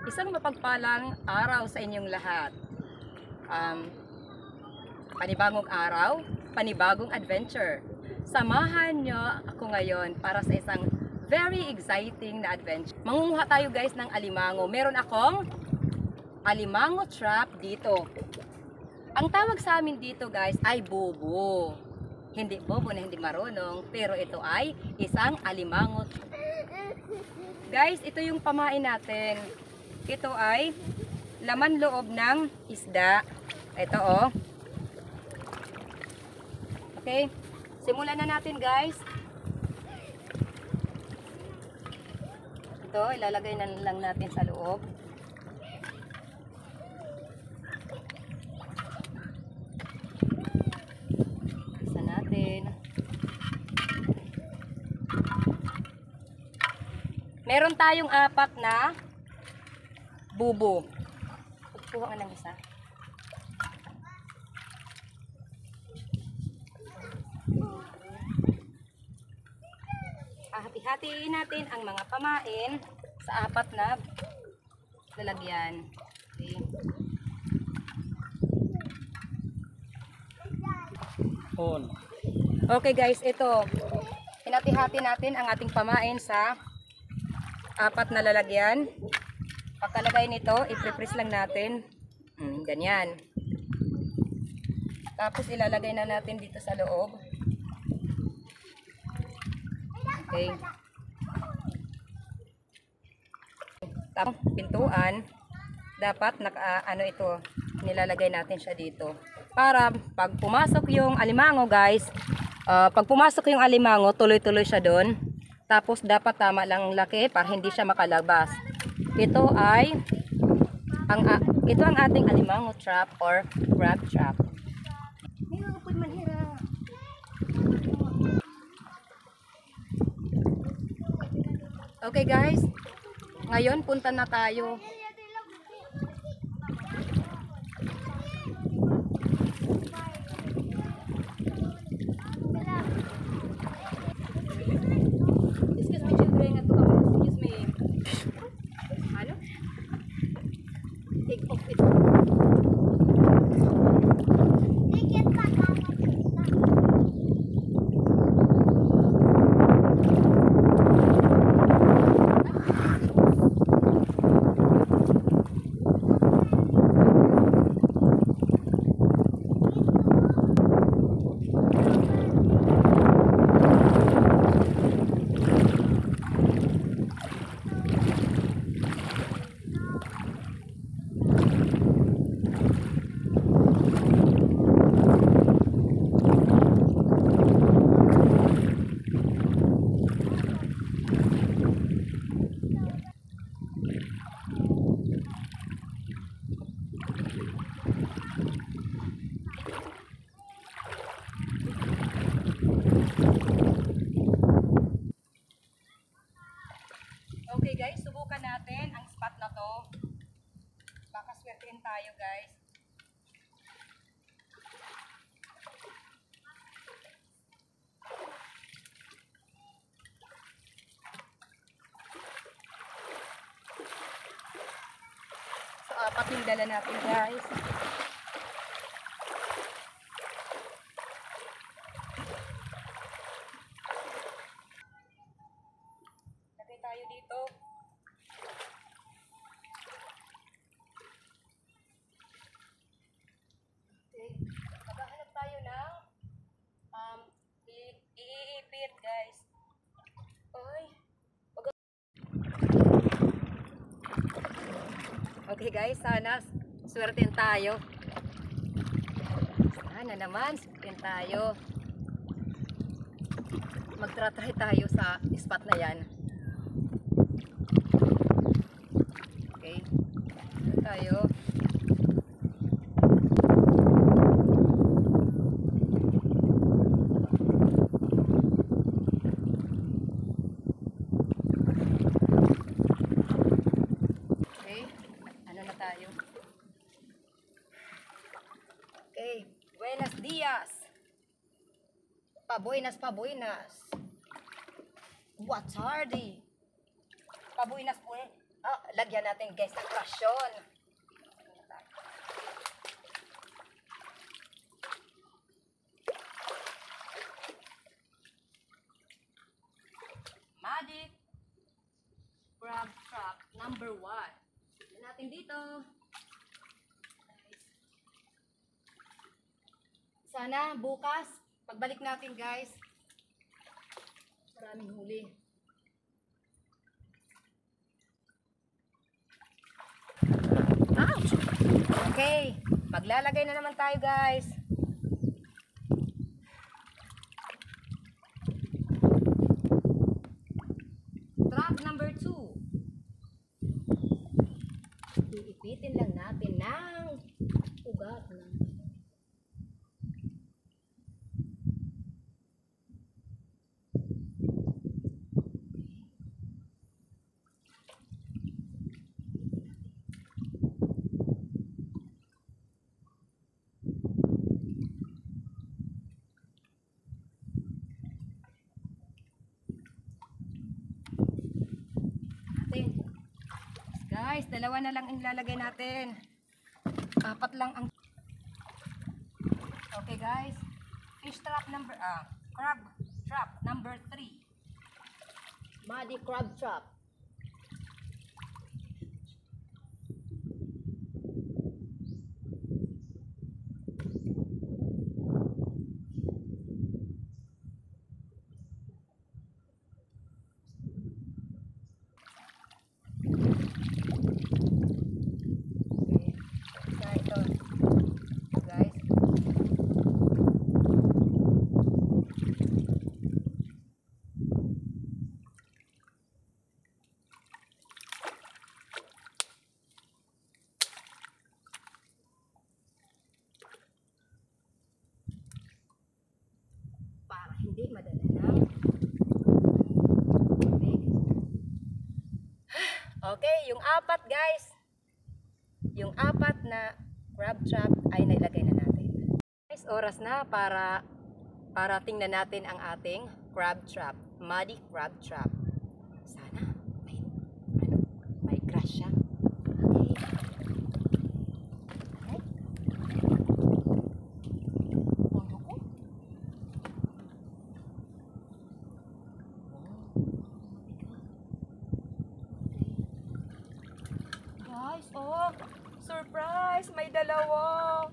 Isang mapagpalang araw sa inyong lahat. Panibagong araw, panibagong adventure. Samahan nyo ako ngayon para sa isang very exciting na adventure. Mangunguha tayo guys ng alimango. Meron akong alimango trap dito. Ang tawag sa amin dito guys ay bobo. Hindi bobo na hindi marunong, pero ito ay isang alimango. Guys, ito yung pamain natin. Ito ay laman loob ng isda. Ito oh. Okay, simulan na natin guys. Ito, ilalagay na lang natin sa loob. Isa natin. Meron tayong 4 na bubo. Kuha nga ng isa. Hati-hatiin natin ang mga pamain sa 4 na lalagyan. Okay. Okay guys, ito. Hinati-hati natin ang ating pamain sa 4 na lalagyan. Pagkalagay nito, i-press lang natin. Ganyan. Tapos ilalagay na natin dito sa loob. Okay. Tapos pintuan, dapat ito, nilalagay natin siya dito. Para pag pumasok yung alimango guys, pag pumasok yung alimango, tuloy-tuloy siya doon. Tapos dapat tama lang laki para hindi siya makalabas. Ito ay ito ang ating alimango trap or crab trap. Okay guys, ngayon punta na tayo. Excuse me children, excuse me. Ano? Take off it. Okay guys, subukan natin ang spot na to. Baka swertein tayo guys. So, 4 yung dala natin guys. Lagay tayo dito. Okay. Maghahanap tayo ng iipit guys. Oy. Okay guys, sana swertein tayo. Sana naman swertein tayo. Magtra-try tayo sa spot na yan. Okay. Tayo. Okay. Ano na tayo? Okay. Buenos dias. Pabuenas, pabuenas. Buat tarde. Pabuenas po eh. Oh, lagyan natin guys ng krasyon. Magic crab trap number 1. Lagyan natin dito. Sana bukas, pagbalik natin guys, maraming huli. Ouch! Okay, maglalagay na naman tayo guys. Trap number 2. Iipitin lang natin ng ugat ng guys, dalawa na lang ang ilalagay natin. 4 lang ang... Okay guys, fish trap number... crab trap number 3. Muddy crab trap. Hindi madala na. Okay, yung 4 guys. Yung 4 na crab trap ay nailagay na natin. Guys, oras na para tingnan natin ang ating crab trap. Muddy crab trap. Sana may crush siya. Oh, surprise! May dalawa!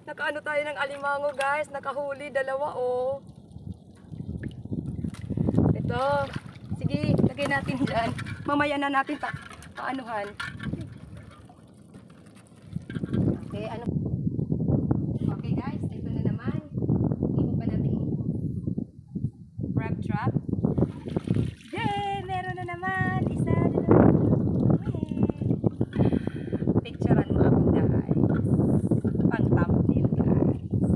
Nakaano tayo ng alimango guys, nakahuli, dalawa oh. Ito, sige, lagay natin dyan. Mamaya na natin paanuhan. Okay, ano? Okay guys, ito na naman. Iba pa natin crab trap. Yay! Meron na naman! Isa na naman. Picturean mo ako guys. Pang thumbnail guys.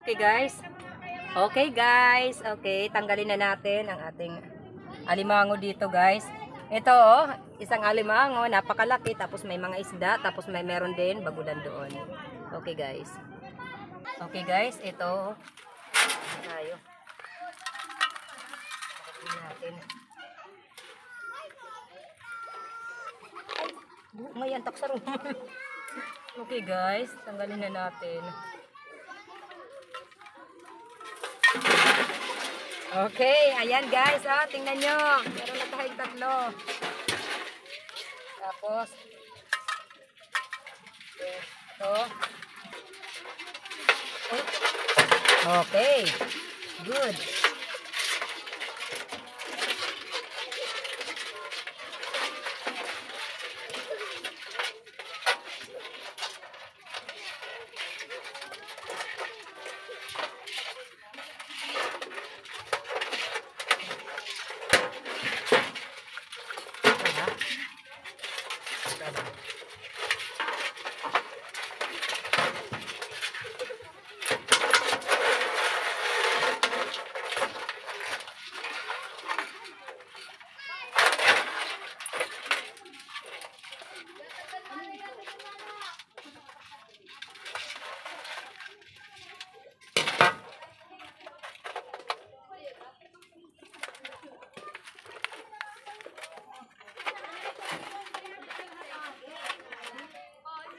Okay guys. Okay guys. Okay, tanggalin na natin ang ating alimango dito guys. Ito oh, isang alimango, napakalaki, tapos may mga isda, tapos meron din bagulan doon. Okay guys. Okay guys, ito tayo. Tanggalin natin. May antak sa room. Okay guys, tanggalin na natin. Okay, ayan guys, tingnan nyo. Meron na tayong 3. Tapos, ito. Okay. Good.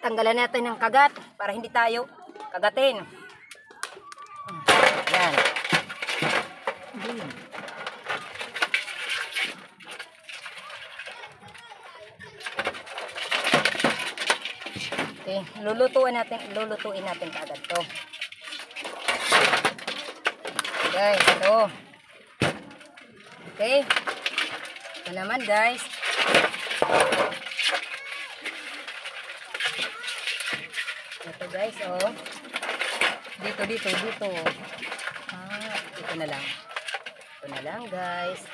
Tanggalan natin ng kagat para hindi tayo kagatin. Yan. Okay, lulutuin natin kaagad to. Guys, ito. Okay. Ito naman, guys. Ito guys, oh. Dito. Ito na lang. Ito na lang, guys.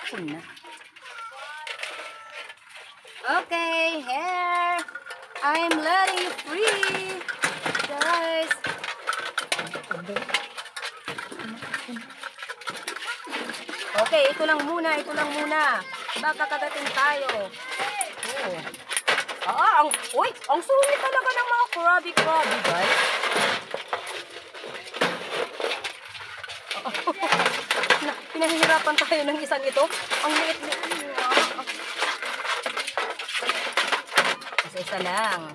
Ito na. Okay, here. I'm letting you free. Guys. Okay, ito lang muna. Baka kagatin tayo. Oh. Ang sungit talaga ng mga Krabby, guys. Pinahihirapan tayo ng isang ito. Ang liit-liit niya. Isa lang.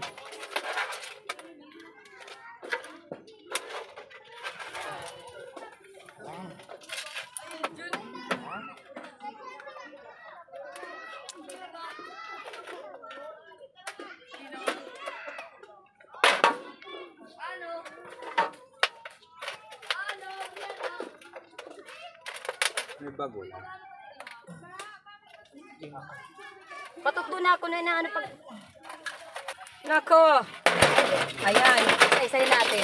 May bago lang. Patukdo na ako na ano pag... Nako! Ayan, isa-isay natin.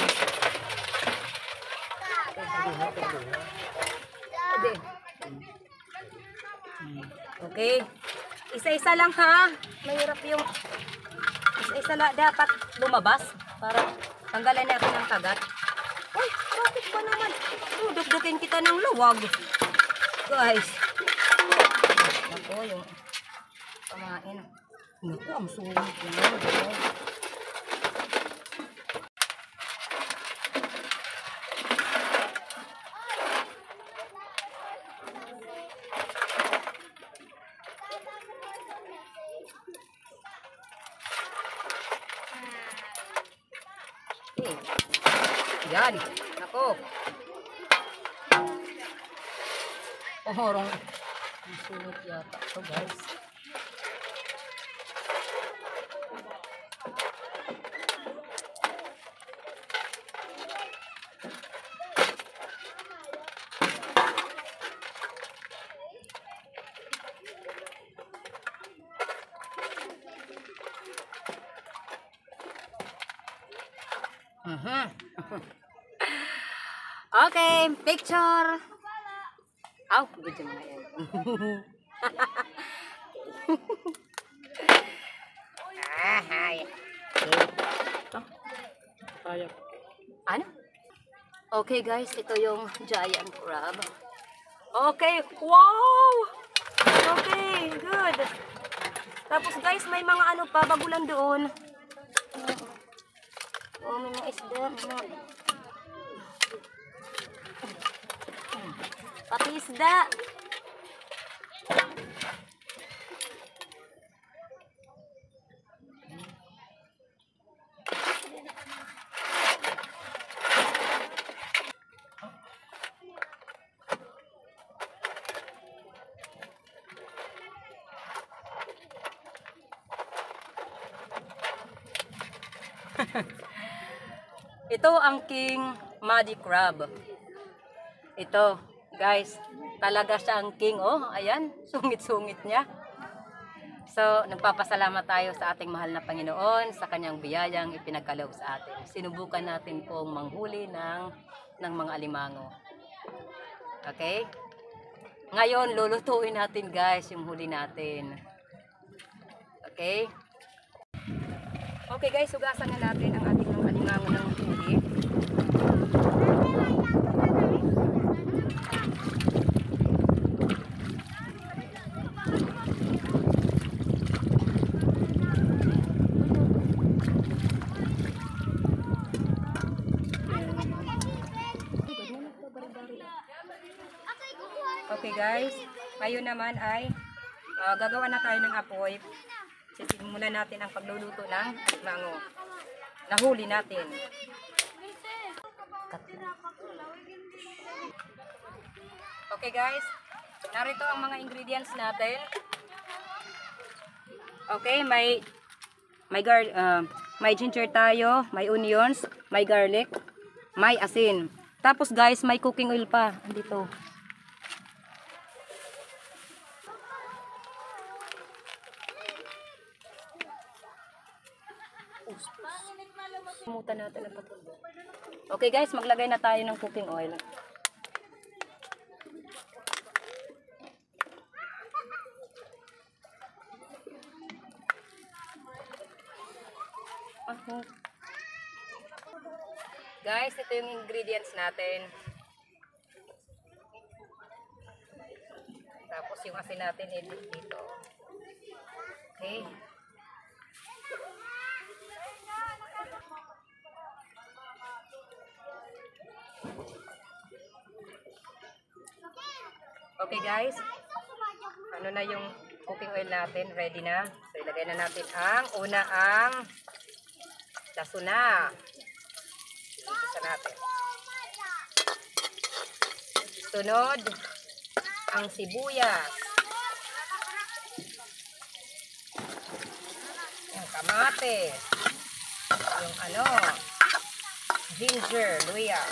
Okay. Isa-isa lang ha. Mahirap yung... Isa-isa lang dapat lumabas para tanggalan natin ng kagat. Uy, bakit ba naman? Dudugdugin kita ng luwag. Guys. Nako, yung pamain. Nako, ang sungit yun. Yan. Nako. Orong. Ang sunod yata ito, guys. Okay, picture. Aw, video mo yan. Hi. Kaya. Ano? Okay guys, ito yung giant crab. Okay, wow! Okay, good. Tapos guys, may mga ano pa, bagulan doon. Oh, may mga isda. Pati isda. Ito ang king muddy crab. Ito, guys, talaga siya ang king. Oh, ayan, sungit-sungit niya. So, nagpapasalamat tayo sa ating mahal na Panginoon sa kanyang biyayang ipinagkaloob sa atin. Sinubukan natin pong manghuli ng mga alimango. Okay? Ngayon, lulutuin natin guys yung huli natin. Okay? Okay guys, hugasan na natin ang ating mga alimango ng huli. Okay guys, ngayon naman ay gagawa na tayo ng apoy. Sisimulan natin ang pagluluto ng alimango. Nahuli natin. Okay guys, narito ang mga ingredients natin. Okay, may ginger tayo, may onions, may garlic, may asin. Tapos guys, may cooking oil pa dito. Mutan natin ang pagkain. Okay guys, maglagay na tayo ng cooking oil. Guys, ito yung ingredients natin. Tapos yung asin natin dito. Okay. Okay guys, ano na yung cooking oil natin, ready na. So ilagay na natin ang lasuna. Isa natin. Sunod, ang sibuyas. Yung kamatis. Yung ginger, luya.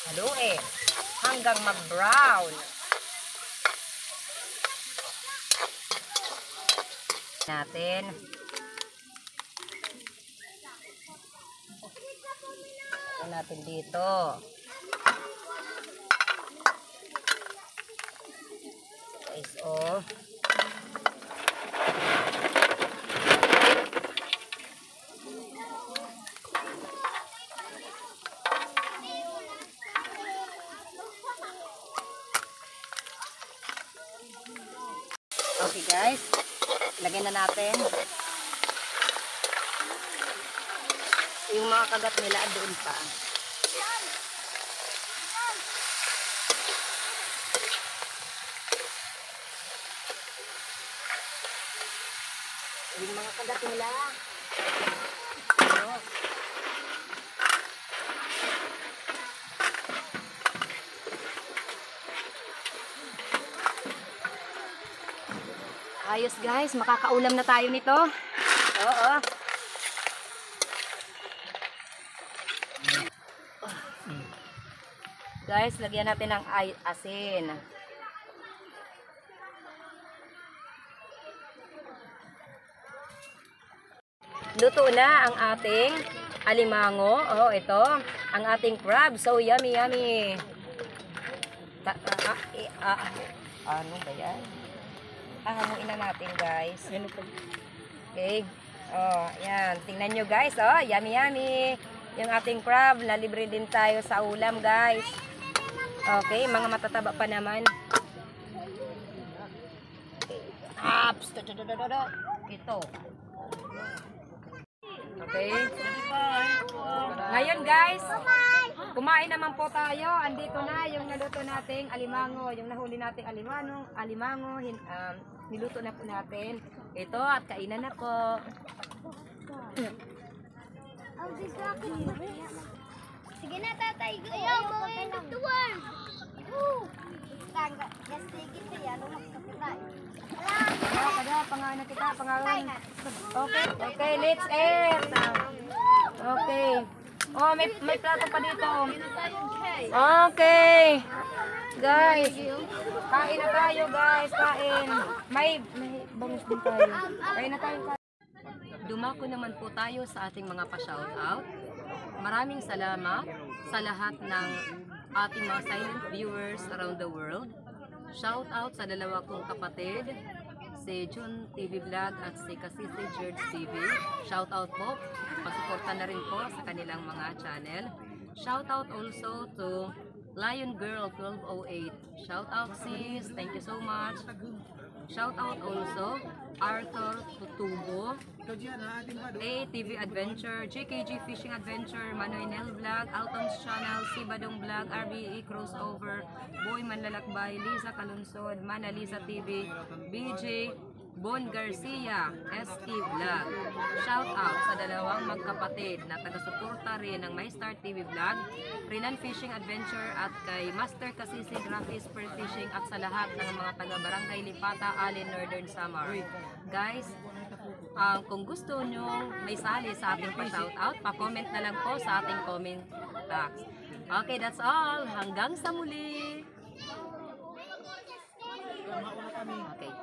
Haluin hanggang mag-brown. Natin. Ito natin dito. Guys, oh. Okay guys, lagay na natin yung mga kagat nila doon pa. Yung mga kagat nila. Ayos guys, makakaulam na tayo nito. Oo. Guys, lagyan natin ng asin. Luto na ang ating alimango. Oh, ito, ang ating crab. So yummy, yummy. Ano ba yan? Hamuin na natin, guys. Okay. Oh, yan. Tingnan nyo, guys. Oh, yummy, yummy. Yung ating crab, nalibre din tayo sa ulam, guys. Okay, mga matataba pa naman. Apps. Ito. Okay. Ngayon, guys, kumain naman po tayo. Andito na yung naluto nating alimango. Yung nahuli nating alimango. Niluto na po natin. Ito, at kainan na po. Sige na, tatay. Ayaw, mga end of the world. Yes, sige pa yan. Kada, pangalan kita, pangalan. Okay, let's eat. Okay. Oh, may plato pa dito. Okay. Guys, kain na tayo guys, kain. May bangus din tayo. Kain na tayo. Dumako naman po tayo sa ating mga pa-shoutout. Maraming salamat sa lahat ng ating mga silent viewers around the world. Shoutout sa dalawa kong kapatid, si Jun TV Vlog at si Kasisi George TV. Shoutout po, pasuporta na rin po sa kanilang mga channel. Shoutout also to Lion Girl 1208. Shoutout sis, thank you so much. Shoutout also Arthur Tutubo, ATV Adventure, JKG Fishing Adventure, Manoy Nel Vlog, Alton's Channel, Sibadong Vlog, RBE Crossover, Boy Manlalakbay, Liza Kalunsod, Mana Liza TV, BJ Bon Garcia, ST Vlog. Shout out sa dalawang magkapatid na taga-suporta rin ng My Star TV Vlog, Rinan Fishing Adventure at kay Master Kasisi Graphis Per Fishing at sa lahat ng mga taga-barangay Lipata, Alin, Northern Samar. Guys, kung gusto nyo may sali sa ating pa-shoutout, pa-comment na lang po sa ating comment box. Okay, that's all. Hanggang sa muli. Okay.